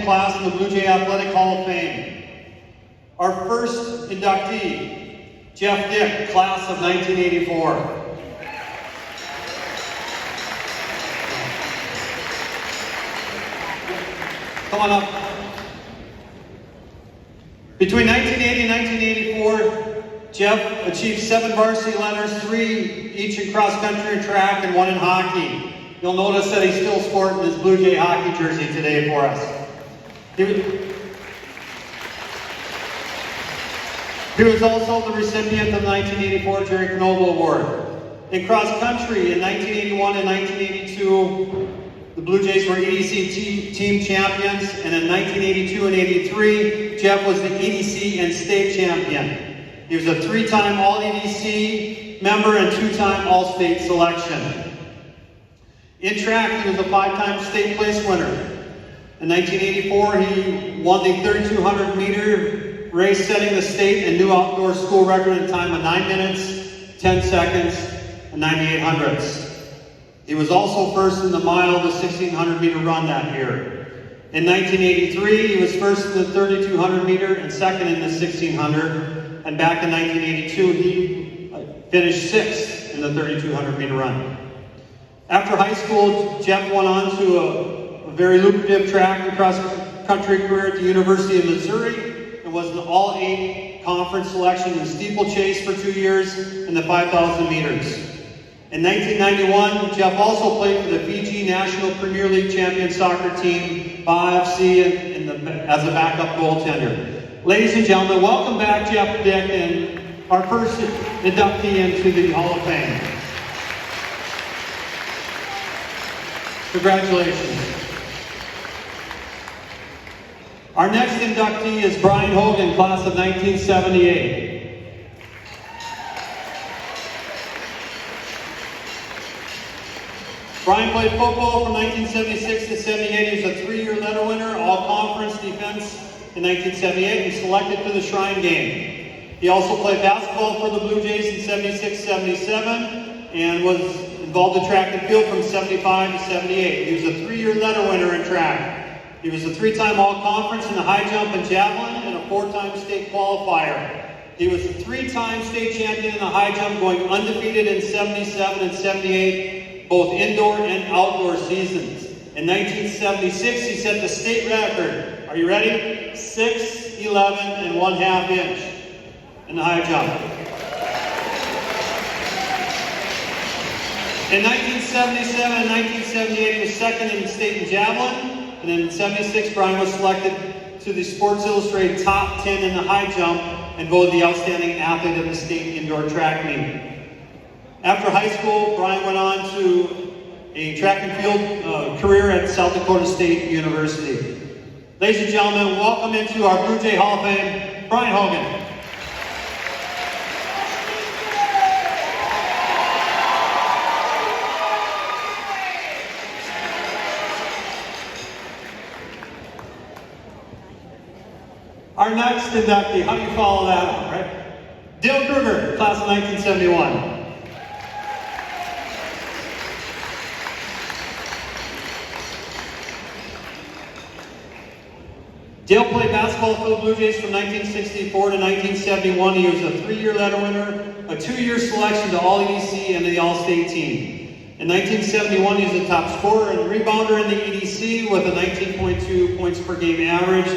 class in the Blue Jay Athletic Hall of Fame. Our first inductee, Jeff Dick, class of 1984. Come on up. Between 1980 and 1984, Jeff achieved 7 varsity letters, 3 each in cross country and track, and 1 in hockey. You'll notice that he's still sporting his Blue Jay hockey jersey today for us. He was also the recipient of the 1984 Jerry Knoble Award. In cross country in 1981 and 1982, the Blue Jays were EDC team champions, and in 1982 and 83, Jeff was the EDC and state champion. He was a 3-time All-EDC member and 2-time All-State selection. In track, he was a 5-time state place winner. In 1984, he won the 3,200 meter race, setting the state and new outdoor school record in time of 9 minutes, 10 seconds, and 98 hundredths. He was also first in the mile of the 1,600 meter run that year. In 1983, he was first in the 3,200 meter and second in the 1,600. And back in 1982, he finished 6th in the 3,200 meter run. After high school, Jeff went on to a very lucrative track and cross-country career at the University of Missouri and was an All-8 conference selection in steeplechase for 2 years and the 5,000 meters. In 1991, Jeff also played for the Fiji National Premier League champion soccer team, BAFC, as a backup goaltender. Ladies and gentlemen, welcome back Jeff Dick, and our first inductee into the Hall of Fame. Congratulations. Our next inductee is Brian Hogan, class of 1978. Brian played football from 1976 to 78. He was a 3-year letter winner, all-conference defense in 1978, and selected for the Shrine Game. He also played basketball for the Blue Jays in 76-77 and was involved in track and field from 75 to 78. He was a 3-year letter winner in track. He was a 3-time all-conference in the high jump and javelin and a 4-time state qualifier. He was a 3-time state champion in the high jump, going undefeated in 77 and 78, both indoor and outdoor seasons. In 1976, he set the state record. Are you ready? 6'11" and 1/2 inch in the high jump. In 1977 and 1978, he was second in the state in javelin, and in 76, Brian was selected to the Sports Illustrated Top 10 in the high jump and voted the outstanding athlete of the state indoor track meet. After high school, Brian went on to a track and field career at South Dakota State University. Ladies and gentlemen, welcome into our Blue Jay Hall of Fame, Brian Hogan. Our next inductee, how do you follow that up, right? Dale Kroger, class of 1971. Dale played basketball for the Blue Jays from 1964 to 1971. He was a 3-year letter winner, a 2-year selection to All-EDC and the All-State team. In 1971, he was the top scorer and rebounder in the EDC with a 19.2 points per game average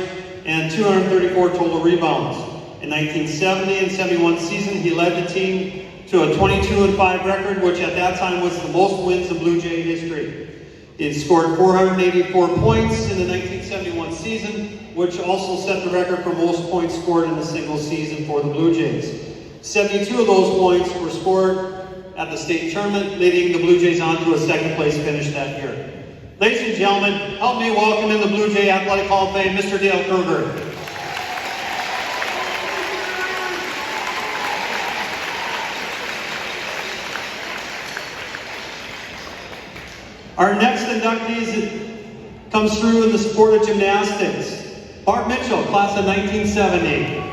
and 234 total rebounds. In 1970 and 71 season, he led the team to a 22-5 record, which at that time was the most wins in Blue Jay history. He scored 484 points in the 1971 season, which also set the record for most points scored in a single season for the Blue Jays. 72 of those points were scored at the state tournament, leading the Blue Jays on to a second-place finish that year. Ladies and gentlemen, help me welcome in the Blue Jay Athletic Hall of Fame, Mr. Dale Kroger. Our next inductee comes through in the sport of gymnastics. Barb Mitchell, class of 1970.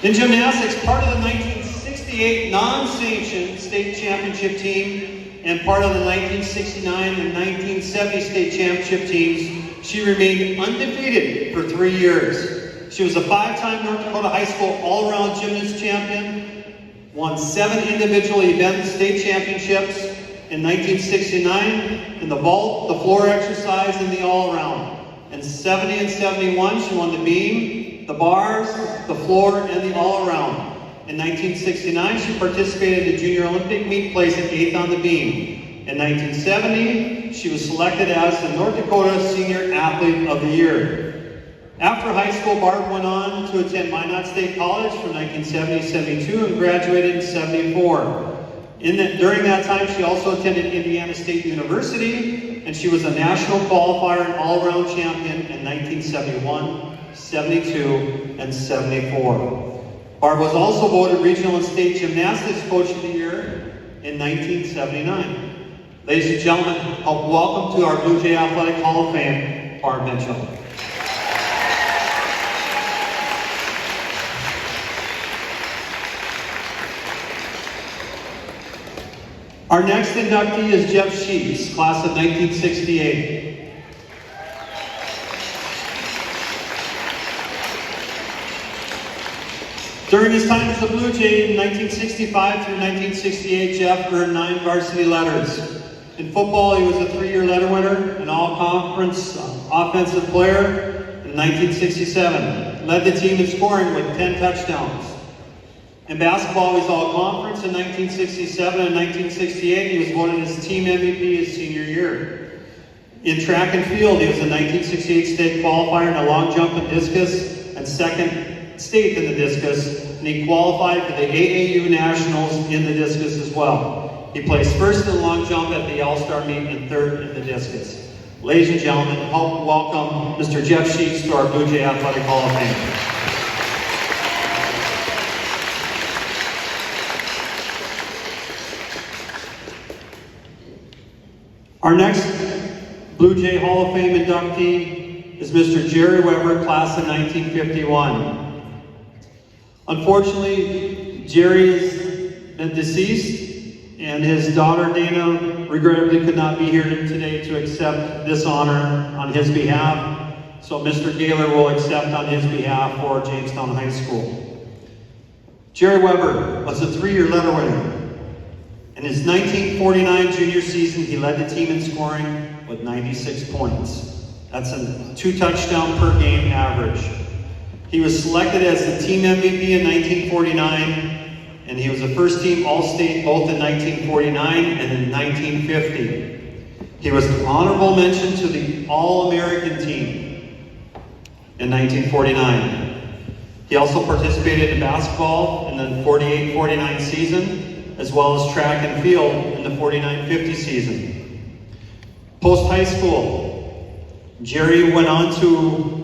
In gymnastics, part of the 1968 non-sanctioned state championship team and part of the 1969 and 1970 state championship teams, she remained undefeated for 3 years. She was a 5-time North Dakota High School all-around gymnast champion, won 7 individual event state championships in 1969 in the vault, the floor exercise, and the all-around. In 70 and 71, she won the beam, the bars, the floor, and the all-around. In 1969, she participated in the Junior Olympic meet, placing 8th on the beam. In 1970, she was selected as the North Dakota Senior Athlete of the Year. After high school, Barb went on to attend Minot State College from 1970 to 72 and graduated in 74. During that time, she also attended Indiana State University, and she was a national qualifier and all-around champion in 1971, 72, and 74. Barb was also voted Regional and State Gymnastics Coach of the Year in 1979. Ladies and gentlemen, welcome to our Blue Jay Athletic Hall of Fame, Barb Mitchell. Our next inductee is Jeff Sheets, class of 1968. During his time as a Blue Jay in 1965 through 1968, Jeff earned 9 varsity letters. In football, he was a 3-year letter winner, an all-conference offensive player in 1967. Led the team in scoring with 10 touchdowns. In basketball, he was all-conference in 1967 and 1968. He was voted as team MVP his senior year. In track and field, he was a 1968 state qualifier in the long jump and discus and second state in the discus, and he qualified for the AAU Nationals in the discus as well. He placed first in the long jump at the All-Star meet and third in the discus. Ladies and gentlemen, help welcome Mr. Jeff Sheets to our Blue Jay Athletic Hall of Fame. Our next Blue Jay Hall of Fame inductee is Mr. Jerry Weber, class of 1951. Unfortunately, Jerry has been deceased, and his daughter Dana regrettably could not be here today to accept this honor on his behalf. So Mr. Gaylor will accept on his behalf for Jamestown High School. Jerry Weber was a 3-year letter winner. In his 1949 junior season, he led the team in scoring with 96 points. That's a 2 touchdown per game average. He was selected as the team MVP in 1949, and he was a first team All-State both in 1949 and in 1950. He was an honorable mention to the All-American team in 1949. He also participated in basketball in the 48-49 season, as well as track and field in the 49-50 season. Post-high school, Jerry went on to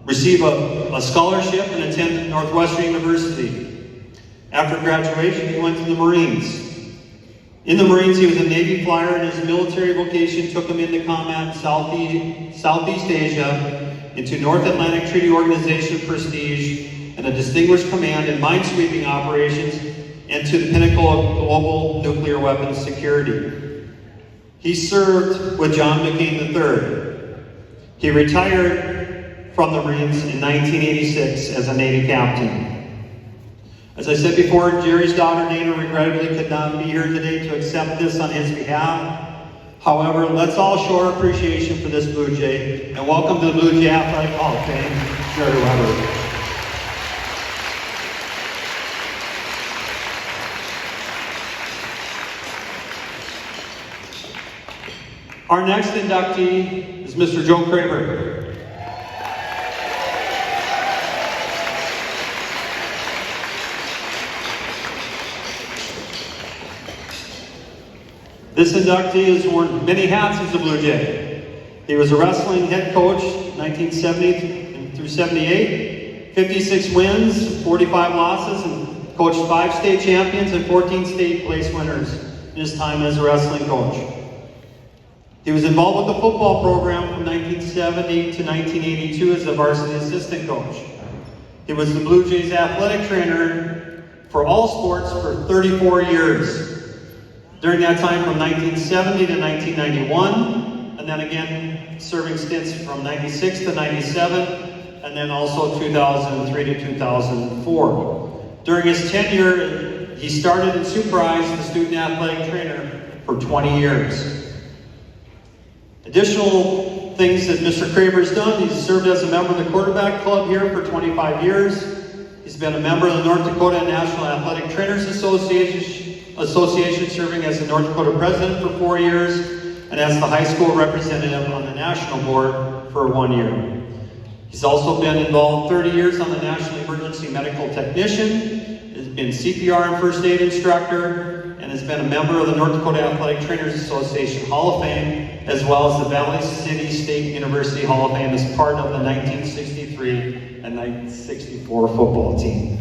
receive a scholarship and attend Northwestern University. After graduation, he went to the Marines. In the Marines, he was a Navy flyer, and his military vocation took him into combat in Southeast Asia, into North Atlantic Treaty Organization prestige, and a distinguished command in minesweeping operations, and to the pinnacle of global nuclear weapons security. He served with John McCain III. He retired from the Marines in 1986 as a Navy captain. As I said before, Jerry's daughter Dana regrettably could not be here today to accept this on his behalf. However, let's all show our appreciation for this Blue Jay, and welcome to the Blue Jay Athletic Hall of Fame, Jerry Weber. Our next inductee is Mr. Joe Craver. This inductee has worn many hats as a Blue Jay. He was a wrestling head coach 1970 through 78, 56 wins, 45 losses, and coached 5 state champions and 14 state place winners in his time as a wrestling coach. He was involved with the football program from 1970 to 1982 as a varsity assistant coach. He was the Blue Jays athletic trainer for all sports for 34 years. During that time from 1970 to 1991, and then again serving stints from 96 to 97, and then also 2003 to 2004. During his tenure, he started and supervised the student athletic trainer for 20 years. Additional things that Mr. Craver has done: he's served as a member of the quarterback club here for 25 years. He's been a member of the North Dakota National Athletic Trainers Association, serving as the North Dakota president for 4 years, and as the high school representative on the national board for 1 year. He's also been involved 30 years on the National Emergency Medical Technician, has been CPR and first aid instructor, and has been a member of the North Dakota Athletic Trainers Association Hall of Fame, as well as the Valley City State University Hall of Fame as part of the 1963 and 1964 football team.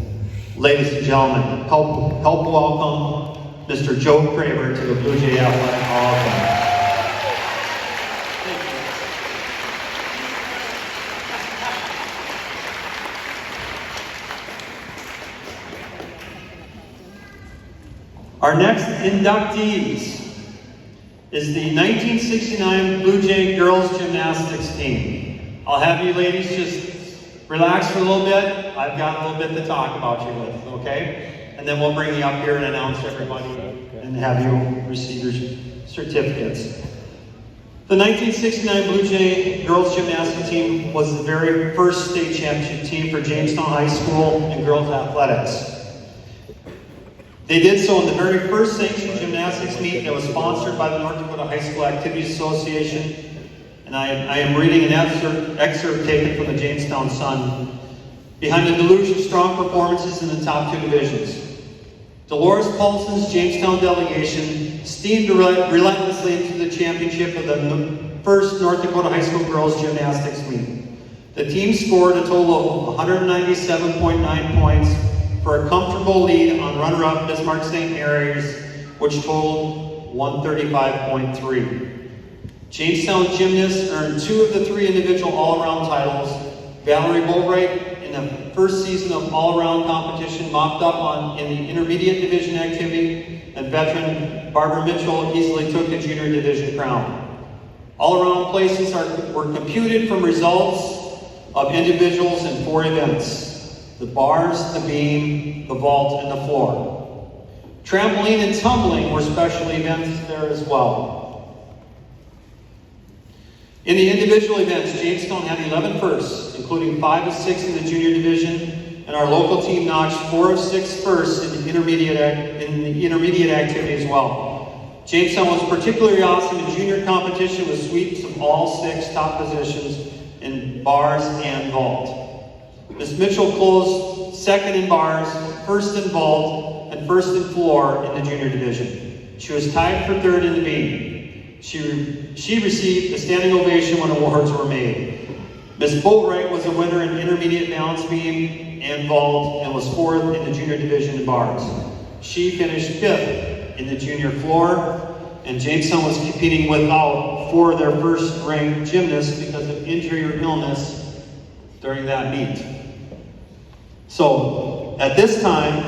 Ladies and gentlemen, help welcome Mr. Joe Craver to the Blue Jay Athletic Hall of Fame. Our next inductees is the 1969 Blue Jay Girls Gymnastics team. I'll have you ladies just relax for a little bit. I've got a little bit to talk about you with, okay? And then we'll bring you up here and announce everybody and have you receive your certificates. The 1969 Blue Jay Girls Gymnastics team was the very first state championship team for Jamestown High School in girls athletics. They did so in the very first sanctioned gymnastics meet that was sponsored by the North Dakota High School Activities Association. And I am reading an excerpt taken from the Jamestown Sun. Behind the deluge of strong performances in the top two divisions, Dolores Paulson's Jamestown delegation steamed relentlessly into the championship of the first North Dakota High School Girls Gymnastics meet. The team scored a total of 197.9 points for a comfortable lead on runner-up Bismarck St. Mary's, which totaled 135.3. Jamestown gymnasts earned 2 of the 3 individual all-around titles. Valerie Boatwright, in the first season of all-around competition, mopped up in the intermediate division activity, and veteran Barb Mitchell easily took the junior division crown. All-around places were computed from results of individuals in 4 events: the bars, the beam, the vault, and the floor. Trampoline and tumbling were special events there as well. In the individual events, Jamestown had 11 firsts, including 5 of 6 in the junior division, and our local team notched 4 of 6 firsts in the intermediate activity as well. Jamestown was particularly awesome in junior competition with sweeps of all 6 top positions in bars and vault. Ms. Mitchell closed second in bars, first in vault, and first in floor in the junior division. She was tied for third in the beam. She received a standing ovation when awards were made. Ms. Boatwright was a winner in intermediate balance beam and vault and was 4th in the junior division in bars. She finished 5th in the junior floor, and Jamestown was competing without 4 of their first-ranked gymnasts because of injury or illness during that meet. So, at this time,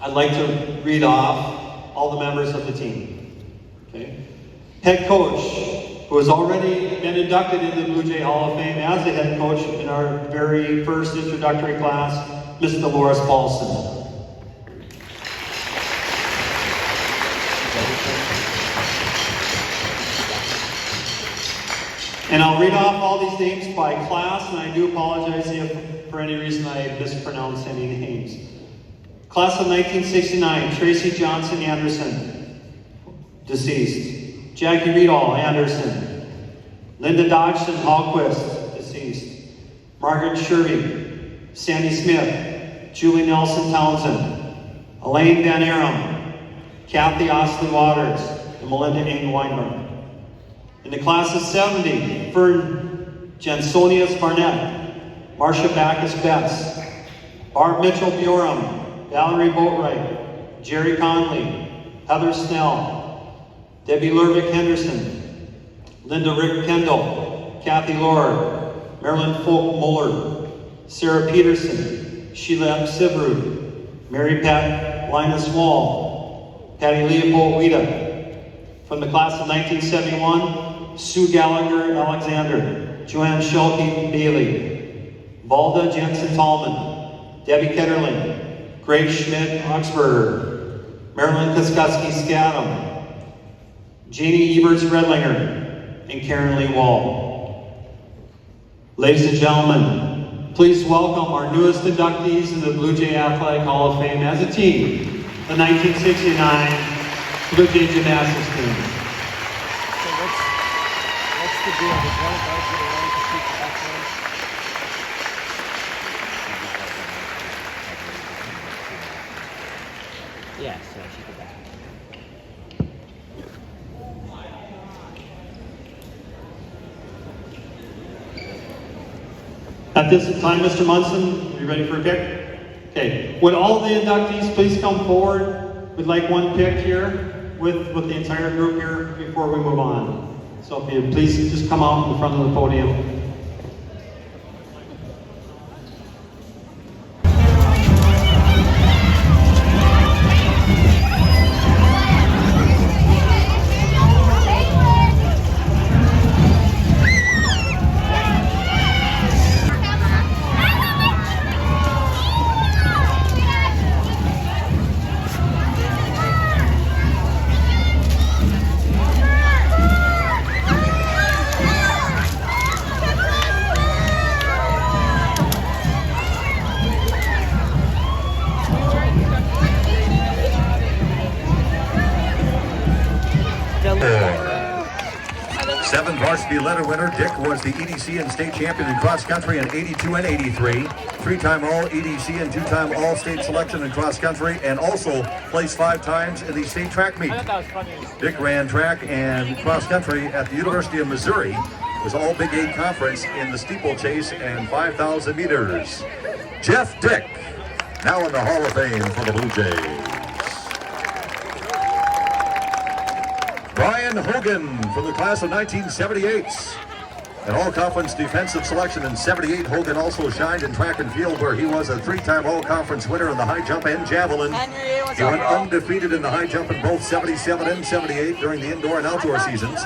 I'd like to read off all the members of the team. Okay? Head coach, who has already been inducted into the Blue Jay Hall of Fame as the head coach in our very first introductory class, Ms. Dolores Paulson. And I'll read off all these names by class, and I do apologize if for any reason I mispronounce any names. Class of 1969, Tracy Johnson Anderson, deceased. Jackie Riedall Anderson. Linda Dodgson Hallquist, deceased. Margaret Sherby. Sandy Smith. Julie Nelson Townsend. Elaine Van Aram. Kathy Osley Waters. And Melinda Ing Weinberg. In the class of 70, Fern Jansonius Barnett. Marcia Backus Betts. Barb Mitchell Bjoram. Valerie Boatwright. Jerry Conley. Heather Snell. Debbie Lurvik Henderson, Linda Rick Kendall, Kathy Lord, Marilyn Folk Muller, Sarah Peterson, Sheila Sibrud, Mary Pat Linus Wall, Patty Leopold Wida. From the class of 1971, Sue Gallagher Alexander, Joanne Schulke Bailey, Valda Jensen Tallman, Debbie Ketterling, Greg Schmidt Oxburger, Marilyn Koskowski Scadam, Jeannie Eberts Redlinger, and Karen Lee Wall. Ladies and gentlemen, please welcome our newest inductees in the Blue Jay Athletic Hall of Fame as a team, the 1969 Blue Jay Gymnastics team. So what's the deal? Did one of those get around to keep the background? Yeah, so she could back. At this time, Mr. Munson, are you ready for a pick? Okay. Would all of the inductees please come forward? We'd like one pick here with the entire group here before we move on. So if you please just come out in front of the podium. Seven varsity letter winner, Dick was the EDC and state champion in cross country in 82 and 83. Three-time all EDC and two-time all state selection in cross country, and also placed 5 times in the state track meet. Dick ran track and cross country at the University of Missouri. It was all Big 8 conference in the steeplechase and 5,000 meters. Jeff Dick, now in the Hall of Fame for the Blue Jays. Brian Hogan from the class of 1978. An all-conference defensive selection in 78. Hogan also shined in track and field, where he was a 3-time all-conference winner in the high jump and javelin. He went undefeated in the high jump in both 77 and 78 during the indoor and outdoor seasons.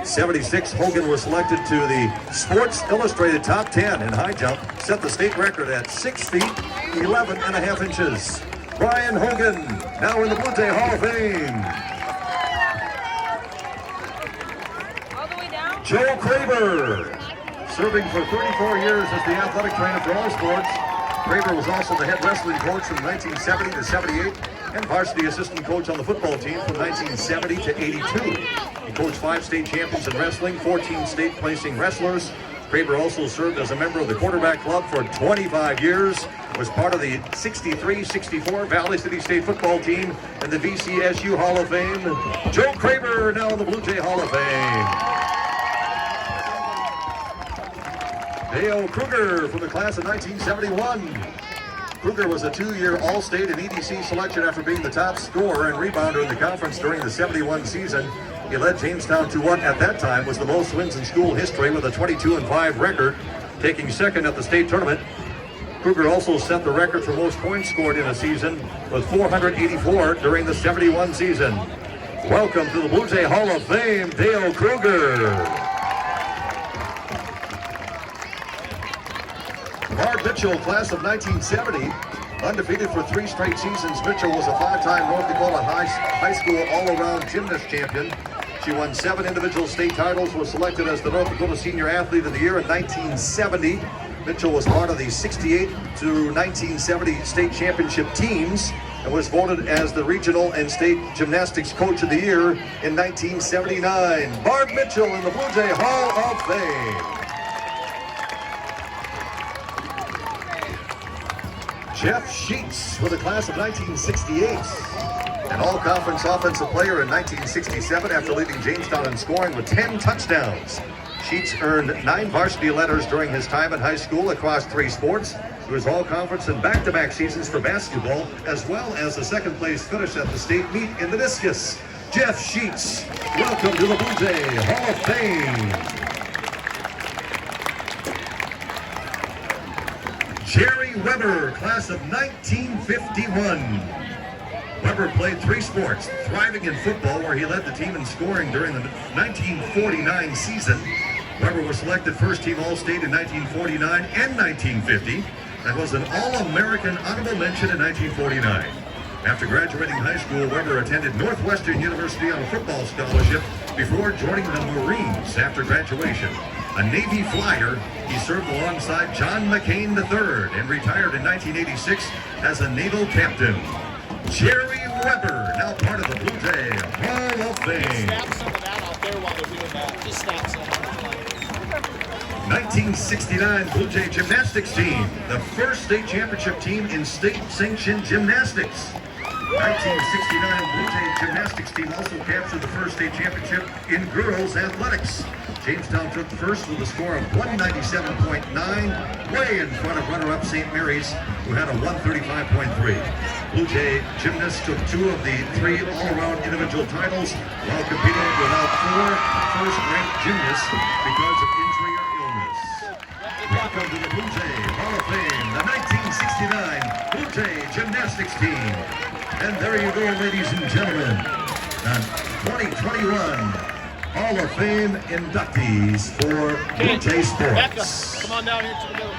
76, Hogan was selected to the Sports Illustrated Top 10 in high jump, set the state record at 6 feet, 11 and a half inches. Brian Hogan, now in the Blue Jay Hall of Fame. Joe Craver, serving for 34 years as the athletic trainer for all sports. Craver was also the head wrestling coach from 1970 to 78 and varsity assistant coach on the football team from 1970 to 82. He coached 5 state champions in wrestling, 14 state placing wrestlers. Craver also served as a member of the quarterback club for 25 years, was part of the 63-64 Valley City State football team and the VCSU Hall of Fame. Joe Craver, now in the Blue Jay Hall of Fame. Dale Kruger from the class of 1971. Kruger was a 2-year All-State and EDC selection after being the top scorer and rebounder in the conference during the 71 season. He led Jamestown to what at that time was the most wins in school history with a 22-5 record, taking second at the state tournament. Kruger also set the record for most points scored in a season with 484 during the 71 season. Welcome to the Blue Jay Hall of Fame, Dale Kruger. Barb Mitchell, class of 1970, undefeated for 3 straight seasons. Mitchell was a 5-time North Dakota high school all-around gymnast champion. She won 7 individual state titles, was selected as the North Dakota Senior Athlete of the Year in 1970. Mitchell was part of the 68 to 1970 state championship teams and was voted as the regional and state gymnastics coach of the year in 1979. Barb Mitchell in the Blue Jay Hall of Fame. Jeff Sheets for the class of 1968. An all-conference offensive player in 1967 after leading Jamestown in scoring with 10 touchdowns. Sheets earned 9 varsity letters during his time in high school across 3 sports. He was all-conference in back-to-back seasons for basketball, as well as a second-place finish at the state meet in the discus. Jeff Sheets, welcome to the Blue Jay Hall of Fame. Jerry Weber, class of 1951. Weber Weber played 3 sports, thriving in football where he led the team in scoring during the 1949 season. Weber was selected first team All-State in 1949 and 1950. That was an All-American honorable mention in 1949. After graduating high school, Weber attended Northwestern University on a football scholarship before joining the Marines after graduation. A Navy flyer, he served alongside John McCain III and retired in 1986 as a naval captain. Jerry Weber, now part of the Blue Jay Hall of Fame. Snap some of that out there while they're doing that. Just snap some. 1969 Blue Jay Gymnastics team, the first state championship team in state-sanctioned gymnastics. 1969 Blue Jay Gymnastics team also captured the first state championship in girls athletics. Jamestown took first with a score of 197.9, way in front of runner-up St. Mary's, who had a 135.3. Blue Jay gymnasts took 2 of the 3 all-around individual titles while competing without 4 first-ranked gymnasts because of injury or illness. Welcome to the Blue Jay Hall of Fame, the 1969 Blue Jay Gymnastics team. And there you go, ladies and gentlemen, the 2021 Hall of Fame inductees for Blue Jay Sports. Becca, come on down here to the middle.